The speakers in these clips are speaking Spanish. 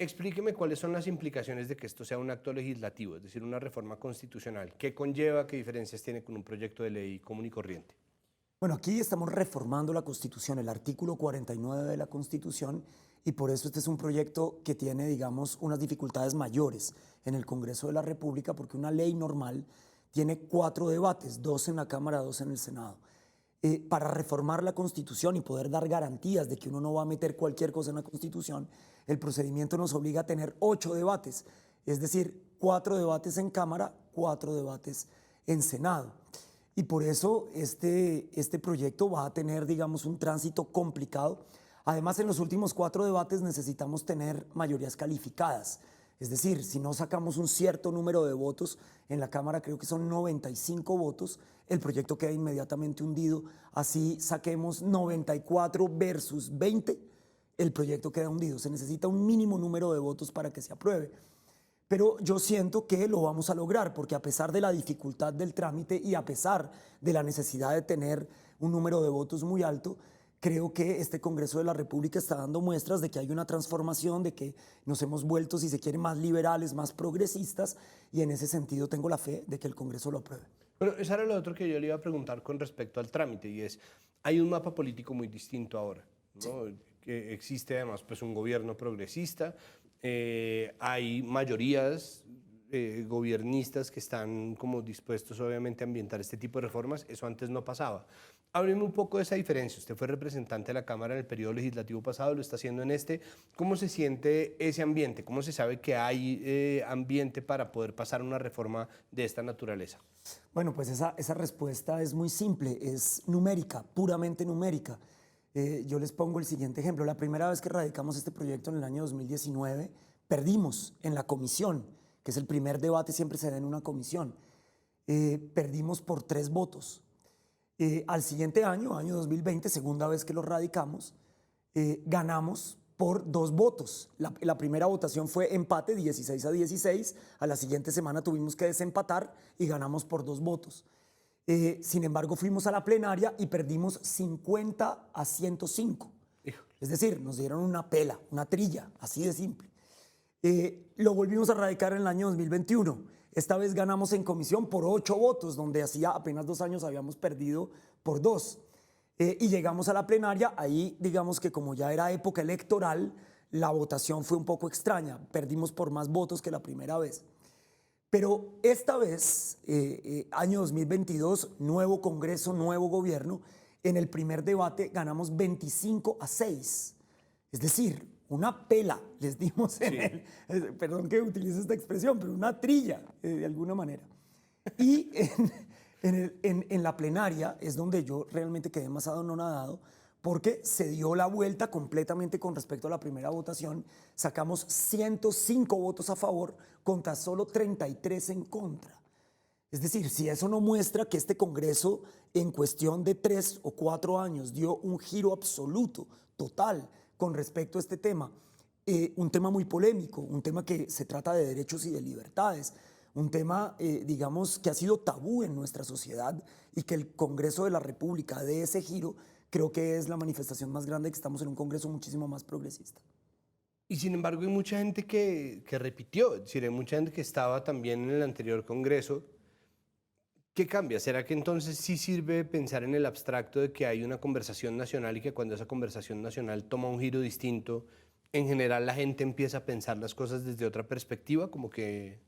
Explíqueme cuáles son las implicaciones de que esto sea un acto legislativo, es decir, una reforma constitucional. ¿Qué conlleva, qué diferencias tiene con un proyecto de ley común y corriente? Bueno, aquí estamos reformando la Constitución, el artículo 49 de la Constitución, y por eso este es un proyecto que tiene, digamos, unas dificultades mayores en el Congreso de la República, porque una ley normal tiene 4 debates, 2 en la Cámara, 2 en el Senado. Para reformar la Constitución y poder dar garantías de que uno no va a meter cualquier cosa en la Constitución, el procedimiento nos obliga a tener 8 debates, es decir, 4 debates en Cámara, 4 debates en Senado. Y por eso este proyecto va a tener, digamos, un tránsito complicado. Además, en los últimos 4 debates necesitamos tener mayorías calificadas. Es decir, si no sacamos un cierto número de votos, en la Cámara creo que son 95 votos, el proyecto queda inmediatamente hundido. Así saquemos 94 versus 20, el proyecto queda hundido. Se necesita un mínimo número de votos para que se apruebe. Pero yo siento que lo vamos a lograr, porque a pesar de la dificultad del trámite y a pesar de la necesidad de tener un número de votos muy alto, creo que este Congreso de la República está dando muestras de que hay una transformación, de que nos hemos vuelto, si se quiere, más liberales, más progresistas, y en ese sentido tengo la fe de que el Congreso lo apruebe. Bueno, eso era lo otro que yo le iba a preguntar con respecto al trámite, y es, hay un mapa político muy distinto ahora, ¿no? Que existe además pues un gobierno progresista, hay mayorías gobiernistas que están como dispuestos obviamente a ambientar este tipo de reformas, eso antes no pasaba. Hábleme un poco de esa diferencia, usted fue representante de la Cámara en el periodo legislativo pasado, lo está haciendo en este, ¿cómo se siente ese ambiente? ¿Cómo se sabe que hay ambiente para poder pasar una reforma de esta naturaleza? Bueno, pues esa respuesta es muy simple, es numérica, puramente numérica. Yo les pongo el siguiente ejemplo. La primera vez que radicamos este proyecto en el año 2019, perdimos en la comisión, que es el primer debate, siempre se da en una comisión. Perdimos por 3 votos. Al siguiente año, año 2020, segunda vez que lo radicamos, ganamos por 2 votos. La primera votación fue empate, 16-16. A la siguiente semana tuvimos que desempatar y ganamos por 2 votos. Sin embargo, fuimos a la plenaria y perdimos 50-105. Híjole. Es decir, nos dieron una pela, una trilla, así de simple. Lo volvimos a radicar en el año 2021. Esta vez ganamos en comisión por 8 votos, donde hacía apenas 2 años habíamos perdido por 2. Y llegamos a la plenaria, ahí digamos que como ya era época electoral, la votación fue un poco extraña, perdimos por más votos que la primera vez. Pero esta vez, año 2022, nuevo Congreso, nuevo gobierno, en el primer debate ganamos 25-6. Es decir, una pela les dimos en el, perdón que utilice esta expresión, pero una trilla de alguna manera. Y en la plenaria es donde yo realmente quedé más anonadado, porque se dio la vuelta completamente con respecto a la primera votación. Sacamos 105 votos a favor contra solo 33 en contra. Es decir, si eso no muestra que este Congreso en cuestión de 3 o 4 años dio un giro absoluto, total, con respecto a este tema, un tema muy polémico, un tema que se trata de derechos y de libertades, un tema, digamos, que ha sido tabú en nuestra sociedad, y que el Congreso de la República dé ese giro, creo que es la manifestación más grande de que estamos en un Congreso muchísimo más progresista. Y sin embargo hay mucha gente que repitió, es decir, hay mucha gente que estaba también en el anterior Congreso. ¿Qué cambia? ¿Será que entonces sí sirve pensar en el abstracto de que hay una conversación nacional y que cuando esa conversación nacional toma un giro distinto, en general la gente empieza a pensar las cosas desde otra perspectiva, como que...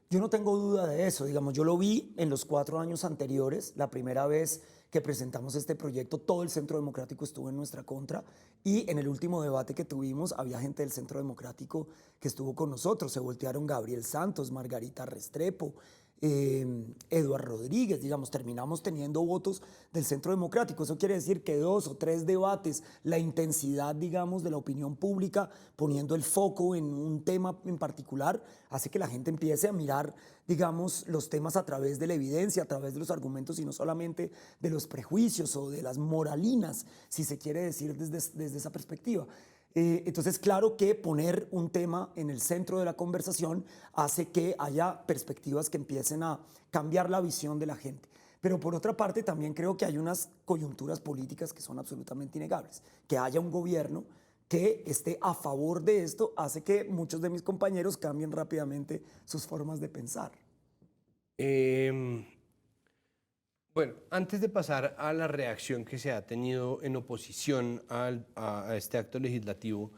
Yo no tengo duda de eso, digamos, yo lo vi en los 4 años anteriores, la primera vez que presentamos este proyecto, todo el Centro Democrático estuvo en nuestra contra, y en el último debate que tuvimos había gente del Centro Democrático que estuvo con nosotros, se voltearon Gabriel Santos, Margarita Restrepo, Eduardo Rodríguez, digamos, terminamos teniendo votos del Centro Democrático. Eso quiere decir que 2 o 3 debates, la intensidad, digamos, de la opinión pública, poniendo el foco en un tema en particular, hace que la gente empiece a mirar, digamos, los temas a través de la evidencia, a través de los argumentos, y no solamente de los prejuicios o de las moralinas, si se quiere decir desde esa perspectiva. Entonces, claro que poner un tema en el centro de la conversación hace que haya perspectivas que empiecen a cambiar la visión de la gente. Pero por otra parte, también creo que hay unas coyunturas políticas que son absolutamente innegables. Que haya un gobierno que esté a favor de esto hace que muchos de mis compañeros cambien rápidamente sus formas de pensar. Em, bueno, antes de pasar a la reacción que se ha tenido en oposición a este acto legislativo,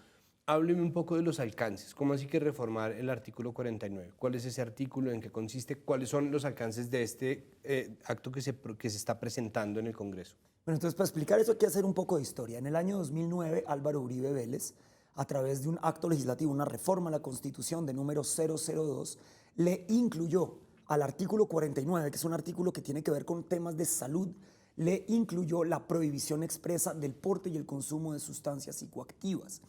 hábleme un poco de los alcances. ¿Cómo así que reformar el artículo 49? ¿Cuál es ese artículo? ¿En qué consiste? ¿Cuáles son los alcances de este acto que se está presentando en el Congreso? Bueno, entonces para explicar eso hay que hacer un poco de historia. En el año 2009, Álvaro Uribe Vélez, a través de un acto legislativo, una reforma a la Constitución de número 002, le incluyó al artículo 49, que es un artículo que tiene que ver con temas de salud, le incluyó la prohibición expresa del porte y el consumo de sustancias psicoactivas.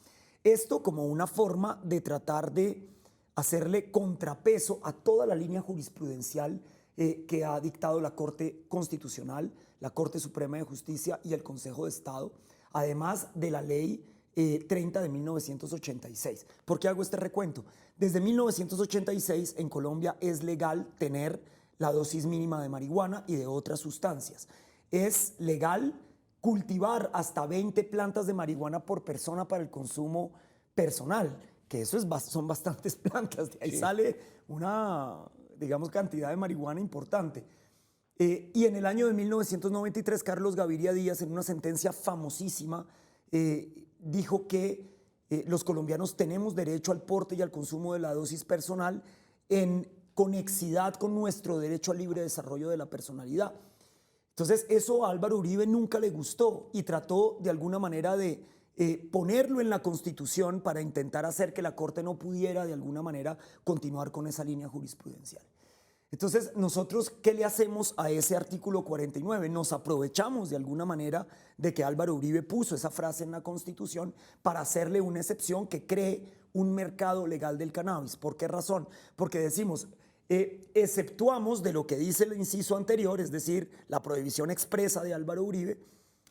Esto como una forma de tratar de hacerle contrapeso a toda la línea jurisprudencial que ha dictado la Corte Constitucional, la Corte Suprema de Justicia y el Consejo de Estado, además de la Ley 30 de 1986. ¿Por qué hago este recuento? Desde 1986 en Colombia es legal tener la dosis mínima de marihuana y de otras sustancias. Es legal cultivar hasta 20 plantas de marihuana por persona para el consumo personal, que eso son bastantes plantas, de ahí sale una, digamos, cantidad de marihuana importante. Y en el año de 1993, Carlos Gaviria Díaz, en una sentencia famosísima, dijo que los colombianos tenemos derecho al porte y al consumo de la dosis personal en conexidad con nuestro derecho al libre desarrollo de la personalidad. Entonces, eso a Álvaro Uribe nunca le gustó y trató de alguna manera de ponerlo en la Constitución para intentar hacer que la Corte no pudiera de alguna manera continuar con esa línea jurisprudencial. Entonces, nosotros, ¿qué le hacemos a ese artículo 49? Nos aprovechamos de alguna manera de que Álvaro Uribe puso esa frase en la Constitución para hacerle una excepción que cree un mercado legal del cannabis. ¿Por qué razón? Porque decimos, exceptuamos de lo que dice el inciso anterior, es decir, la prohibición expresa de Álvaro Uribe,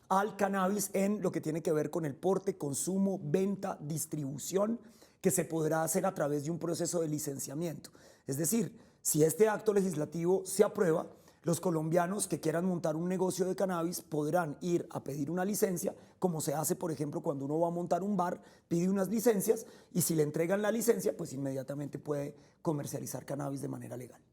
al cannabis en lo que tiene que ver con el porte, consumo, venta, distribución, que se podrá hacer a través de un proceso de licenciamiento. Es decir, si este acto legislativo se aprueba, los colombianos que quieran montar un negocio de cannabis podrán ir a pedir una licencia, como se hace, por ejemplo, cuando uno va a montar un bar, pide unas licencias y si le entregan la licencia, pues inmediatamente puede comercializar cannabis de manera legal.